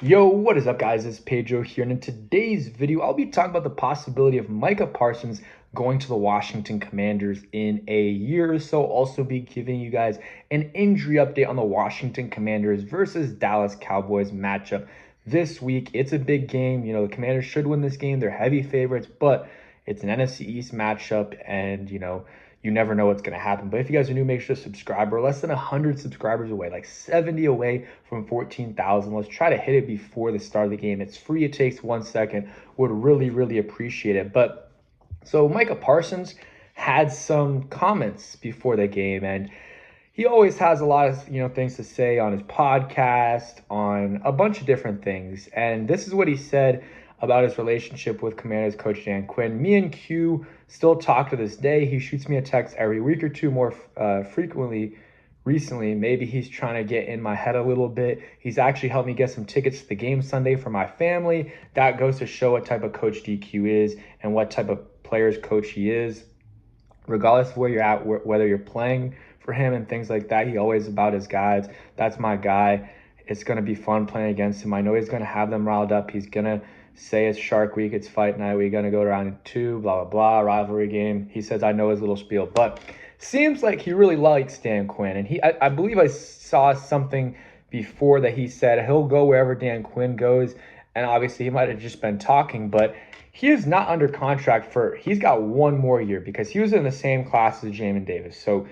Yo, what is up, guys? It's Pedro here, and in today's video, I'll be talking about the possibility of Micah Parsons going to the Washington Commanders in a year or so. Also, be giving you guys an injury update on the Washington Commanders versus Dallas Cowboys matchup this week. It's a big game. The Commanders should win this game. They're heavy favorites, but it's an NFC East matchup, and you never know what's going to happen. But if you guys are new, make sure to subscribe. We're less than 100 subscribers away, like 70 away from 14,000. Let's try to hit it before the start of the game. It's free. It takes 1 second. Would really, really appreciate it. But so Micah Parsons had some comments before the game, and he always has a lot of things to say on his podcast, on a bunch of different things. And this is what he said about his relationship with Commanders coach Dan Quinn. Me and Q still talk to this day. He shoots me a text every week or two, more frequently recently. Maybe he's trying to get in my head a little bit. He's actually helped me get some tickets to the game Sunday for my family. That goes to show what type of coach DQ is and what type of players coach he is. Regardless of where you're at, whether you're playing for him and things like that, he always about his guys. That's my guy. It's going to be fun playing against him. I know he's going to have them riled up. He's going to say it's Shark Week, it's fight night, we're going to go to round two, blah, blah, blah, rivalry game. He says, I know his little spiel. But seems like he really likes Dan Quinn. And I believe I saw something before that he said he'll go wherever Dan Quinn goes. And obviously he might have just been talking, but he is not under contract he's got one more year because he was in the same class as Jamin Davis. So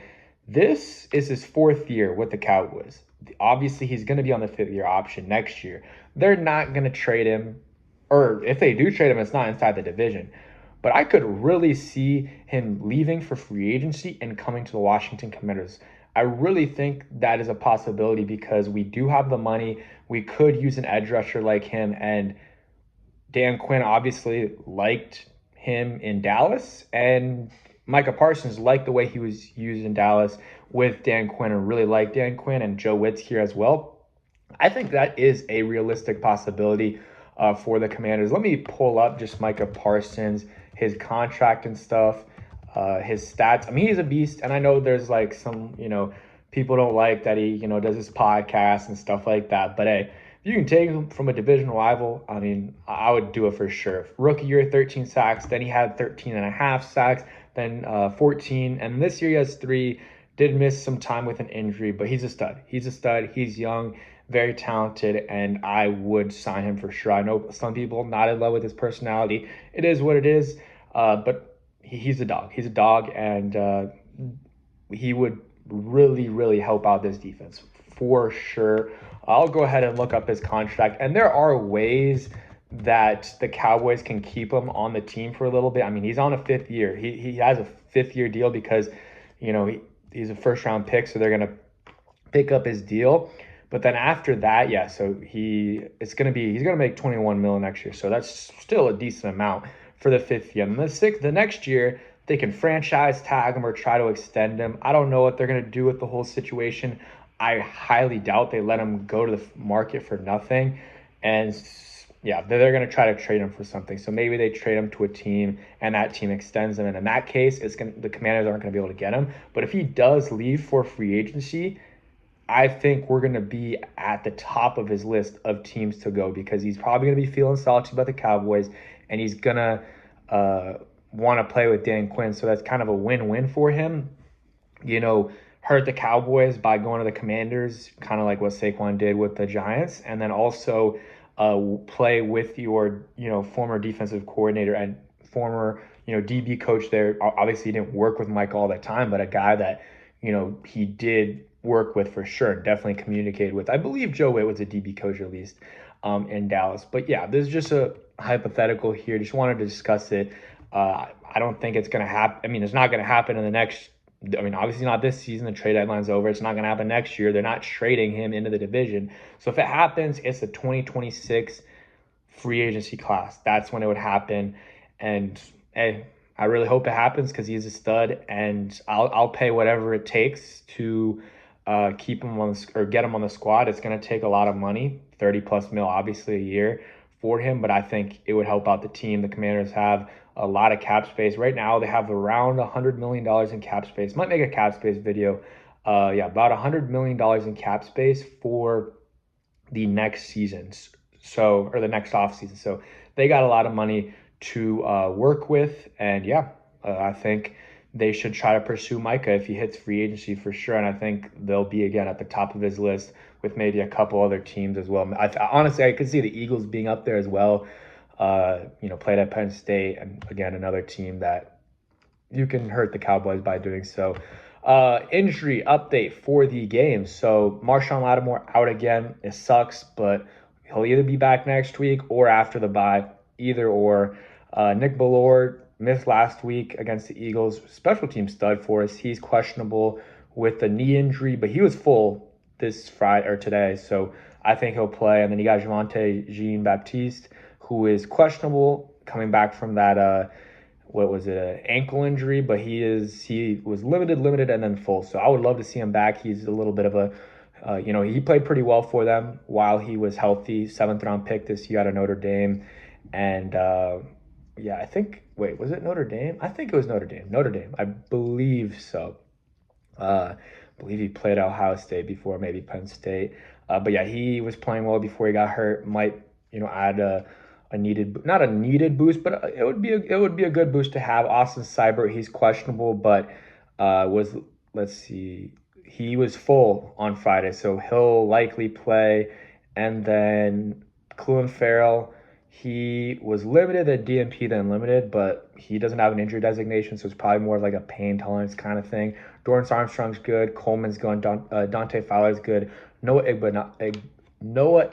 this is his fourth year with the Cowboys. Obviously, he's going to be on the fifth-year option next year. They're not going to trade him, or if they do trade him, it's not inside the division. But I could really see him leaving for free agency and coming to the Washington Commanders. I really think that is a possibility because we do have the money. We could use an edge rusher like him, and Dan Quinn obviously liked him in Dallas, and Micah Parsons liked the way he was used in Dallas with Dan Quinn and really liked Dan Quinn and Joe Witt's here as well. I think that is a realistic possibility for the Commanders. Let me pull up just Micah Parsons, his contract and stuff, his stats. I mean, he's a beast, and I know there's like some, people don't like that he, does his podcast and stuff like that, but hey, you can take him from a division rival. I mean, I would do it for sure. Rookie year, 13 sacks. Then he had 13 and a half sacks. Then 14. And this year he has 3. Did miss some time with an injury, but he's a stud. He's a stud. He's young, very talented, and I would sign him for sure. I know some people not in love with his personality. It is what it is, but he's a dog. He's a dog, and he would really, really help out this defense for sure. I'll go ahead and look up his contract, and there are ways that the Cowboys can keep him on the team for a little bit. I mean, he's on a 5th year. He has a 5th-year deal because, he's a first-round pick, so they're going to pick up his deal. But then after that, yeah, so he's going to make 21 million next year. So that's still a decent amount for the 5th year. And the next year, they can franchise tag him or try to extend him. I don't know what they're going to do with the whole situation. I highly doubt they let him go to the market for nothing. And yeah, they're going to try to trade him for something. So maybe they trade him to a team and that team extends him. And in that case, the Commanders aren't going to be able to get him. But if he does leave for free agency, I think we're going to be at the top of his list of teams to go because he's probably going to be feeling salty about the Cowboys and he's going to want to play with Dan Quinn. So that's kind of a win-win for him. Hurt the Cowboys by going to the Commanders, kind of like what Saquon did with the Giants, and then also play with your, former defensive coordinator and former, DB coach there. Obviously, he didn't work with Mike all the time, but a guy that, he did work with for sure, definitely communicated with. I believe Joe Witt was a DB coach at least in Dallas. But yeah, this is just a hypothetical here. Just wanted to discuss it. I don't think it's going to happen. I mean, it's not going to happen in the next. Obviously not this season. The trade deadline's over. It's not going to happen next year. They're not trading him into the division. So if it happens, it's the 2026 free agency class. That's when it would happen. And hey, I really hope it happens because he's a stud, and I'll pay whatever it takes to keep him or get him on the squad. It's going to take a lot of money, 30 plus mil, obviously a year for him, but I think it would help out the team. The Commanders have a lot of cap space. Right now, they have around $100 million in cap space. Might make a cap space video. About $100 million in cap space for the next season. So, or the next offseason. So they got a lot of money to work with. And yeah, I think they should try to pursue Micah if he hits free agency for sure. And I think they'll be again at the top of his list with maybe a couple other teams as well. Honestly, I could see the Eagles being up there as well. Played at Penn State, and again, another team that you can hurt the Cowboys by doing so. Injury update for the game. So Marshawn Lattimore out again. It sucks, but he'll either be back next week or after the bye, either or. Nick Ballard missed last week against the Eagles. Special team stud for us. He's questionable with the knee injury, but he was full this Friday or today, so I think he'll play. And then you got Javonte Jean-Baptiste, who is questionable coming back from that what was it, an ankle injury, but he was limited, and then full. So I would love to see him back. He's a little bit of a, he played pretty well for them while he was healthy. 7th-round pick this year out of Notre Dame, and I think. Wait, was it Notre Dame? I think it was Notre Dame. Notre Dame, I believe so. I believe he played at Ohio State before, maybe Penn State. But yeah, he was playing well before he got hurt. Might add a needed, not a needed boost, but it would be a good boost to have. Austin Seibert, he's questionable, but he was full on Friday, so he'll likely play. And then Clelin Ferrell, he was limited at DNP than limited, but he doesn't have an injury designation, so it's probably more of like a pain tolerance kind of thing. Dorrance Armstrong's good. Coleman's good. Dante Fowler's good. Noah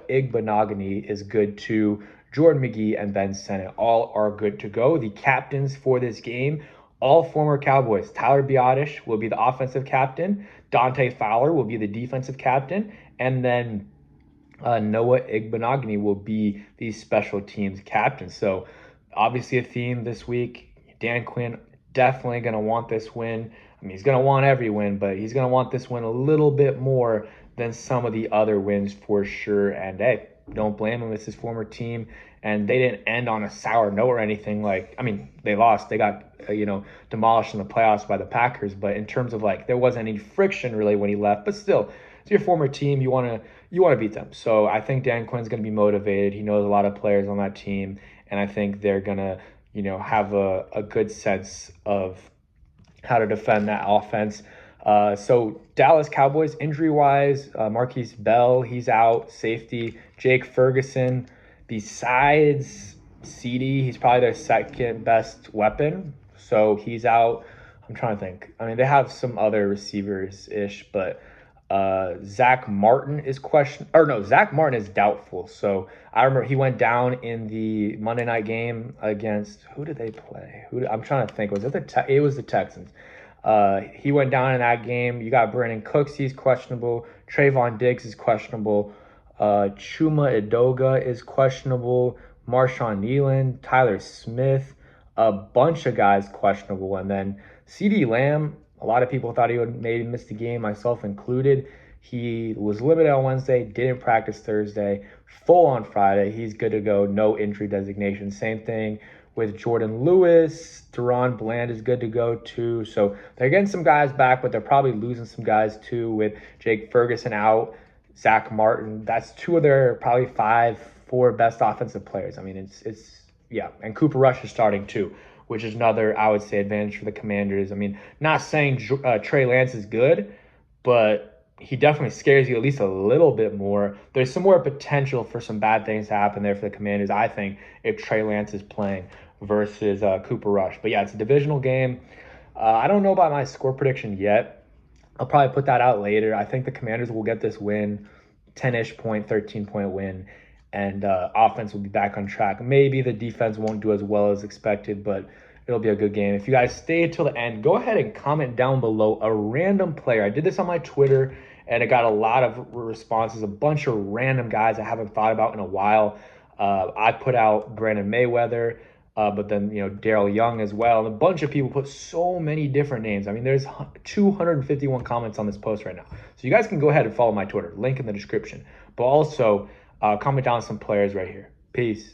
Igbenogany is good too. Jordan McGee and Ben Sennett all are good to go. The captains for this game, all former Cowboys. Tyler Biadasz will be the offensive captain. Dante Fowler will be the defensive captain. And then Noah Igbenogany will be the special teams captain. So obviously a theme this week. Dan Quinn definitely going to want this win. I mean, he's going to want every win, but he's going to want this win a little bit more than some of the other wins for sure. And hey, don't blame him. It's his former team, and they didn't end on a sour note or anything. They lost. They got demolished in the playoffs by the Packers. But in terms of there wasn't any friction really when he left. But still, it's your former team. You want to beat them. So I think Dan Quinn's going to be motivated. He knows a lot of players on that team, and I think they're going to have a good sense of how to defend that offense. So Dallas Cowboys, injury-wise, Marquise Bell, he's out. Safety, Jake Ferguson. Besides CD, he's probably their second best weapon. So he's out. I'm trying to think. I mean, they have some other receivers-ish, but Zach Martin is Zach Martin is doubtful. So I remember he went down in the Monday night game against, who did they play? I'm trying to think. It was the Texans. He went down in that game. You got Brandon Cooks, he's questionable. Trayvon Diggs is questionable. Chuma Edoga is questionable. Marshawn Nealon, Tyler Smith, a bunch of guys questionable. And then CeeDee Lamb, a lot of people thought he would maybe miss the game, myself included. He was limited on Wednesday, didn't practice Thursday, full on Friday. He's good to go, no injury designation. Same thing with Jordan Lewis. Deron Bland is good to go too. So they're getting some guys back, but they're probably losing some guys too with Jake Ferguson out, Zach Martin. That's two of their probably 4 best offensive players. I mean, it's and Cooper Rush is starting too, which is another, I would say, advantage for the Commanders. I mean, not saying Trey Lance is good, but he definitely scares you at least a little bit more. There's some more potential for some bad things to happen there for the Commanders, I think, if Trey Lance is playing versus Cooper Rush. But yeah, it's a divisional game. I don't know about my score prediction yet. I'll probably put that out later. I think the Commanders will get this win, 10-ish point, 13-point win, and offense will be back on track. Maybe the defense won't do as well as expected, but it'll be a good game. If you guys stay until the end, go ahead and comment down below a random player. I did this on my Twitter, and it got a lot of responses, a bunch of random guys I haven't thought about in a while. I put out Brandon Mayweather, but then Daryl Young as well. And a bunch of people put so many different names. I mean, there's 251 comments on this post right now. So you guys can go ahead and follow my Twitter, link in the description. But also comment down some players right here. Peace.